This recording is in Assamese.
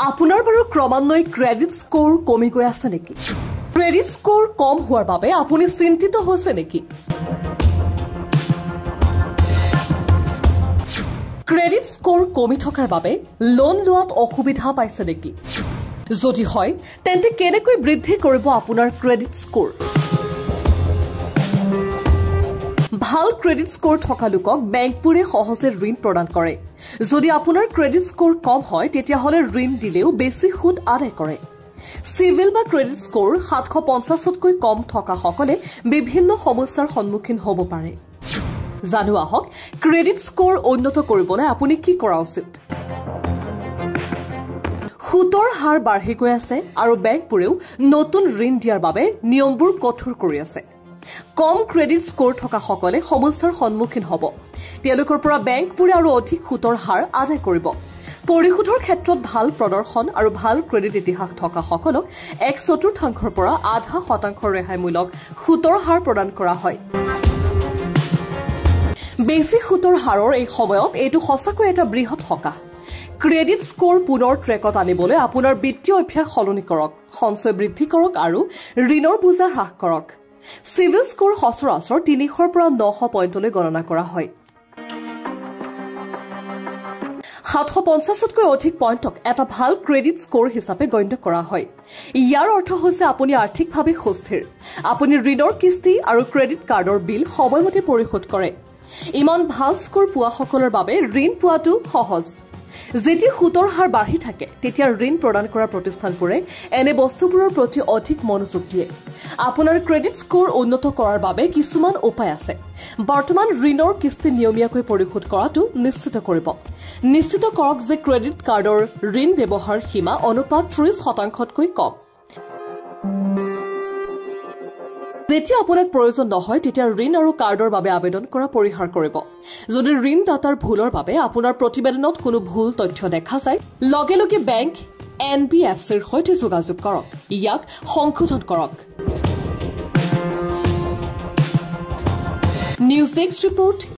আপোনাৰ বাৰু ক্ৰমান্বয়ে ক্ৰেডিট স্কোৰ কমি গৈ আছে নেকি? ক্ৰেডিট স্কোৰ কম হোৱাৰ বাবে আপুনি চিন্তিত হৈছে নেকি? ক্ৰেডিট স্কোৰ কমি থকাৰ বাবে লোন লোৱাত অসুবিধা পাইছে নেকি? যদি হয় তেন্তে কেনেকৈ বৃদ্ধি কৰিব আপোনাৰ ক্ৰেডিট স্কোৰ? ভাল ক্ৰেডিট স্কোৰ থকা লোকক বেংকবোৰে সহজে ঋণ প্ৰদান কৰে। যদি আপোনাৰ ক্ৰেডিট স্কোৰ কম হয় তেতিয়াহ'লে ঋণ দিলেও বেছি সুদ আদায় কৰে। সিভিল বা ক্ৰেডিট স্কোৰ 750তকৈ কম থকা সকলে বিভিন্ন সমস্যাৰ সন্মুখীন হ'ব পাৰে। জানো আহক ক্ৰেডিট স্কোৰ উন্নত কৰিবলৈ আপুনি কি কৰা উচিত। সুতৰ হাৰ বাঢ়ি গৈ আছে আৰু বেংকবোৰেও নতুন ঋণ দিয়াৰ বাবে নিয়মবোৰ কঠোৰ কৰি আছে। কম ক্ৰেডিট স্কোৰ থকা সকলে সমস্যাৰ সন্মুখীন হ'ব। তেওঁলোকৰ পৰা বেংকবোৰে আৰু অধিক সুতৰ হাৰ আদায় কৰিব। পৰিশোধৰ ক্ষেত্ৰত ভাল প্ৰদৰ্শন আৰু ভাল ক্ৰেডিট ইতিহাস থকা সকলক 1/4 পৰা 0.5% ৰেহাইমূলক সুতৰ হাৰ প্ৰদান কৰা হয়। বেছি সুতৰ হাৰৰ এই সময়ত এইটো সঁচাকৈ এটা বৃহৎ সকাহ। ক্ৰেডিট স্কোৰ পুনৰ ট্ৰেকত আনিবলৈ আপোনাৰ বিত্তীয় অভ্যাস সলনি কৰক, সঞ্চয় বৃদ্ধি কৰক আৰু ঋণৰ বোজা হ্ৰাস কৰক। সিভিল স্কোৰ সচৰাচৰ 300 পৰা 900 পইণ্টলৈ গণনা কৰা হয়। 750তকৈ অধিক পইণ্টক এটা ভাল ক্ৰেডিট স্কোৰ হিচাপে গণ্য কৰা হয়। ইয়াৰ অৰ্থ হৈছে আপুনি আৰ্থিকভাৱে সুস্থিৰ। আপুনি ঋণৰ কিস্তি আৰু ক্ৰেডিট কাৰ্ডৰ বিল সময়মতে পৰিশোধ কৰে। ইমান ভাল স্কোৰ পোৱাসকলৰ বাবে ঋণ পোৱাটো সহজ। যেতিয়া সুতৰ হাৰ বাঢ়ি থাকে তেতিয়া ঋণ প্ৰদান কৰা প্ৰতিষ্ঠানবোৰে এনে বস্তুবোৰৰ প্ৰতি অধিক মনোযোগ দিয়ে। আপোনাৰ ক্ৰেডিট স্কোৰ উন্নত কৰাৰ বাবে কিছুমান উপায় আছে। বৰ্তমান ঋণৰ কিস্তি নিয়মীয়াকৈ পৰিশোধ কৰাটো নিশ্চিত কৰিব। নিশ্চিত কৰক যে ক্ৰেডিট কাৰ্ডৰ ঋণ ব্যৱহাৰ সীমা অনুপাত 30%তকৈ কম। যেতিয়া আপোনাক প্ৰয়োজন নহয় তেতিয়া ঋণ আৰু কাৰ্ডৰ বাবে আবেদন কৰা পৰিহাৰ কৰিব। যদি ঋণদাতাৰ ভুলৰ বাবে আপোনাৰ প্ৰতিবেদনত কোনো ভুল তথ্য দেখা যায় লগে লগে বেংক NBFCৰ সৈতে যোগাযোগ কৰক। ইয়াক সংশোধন কৰক। News desk report.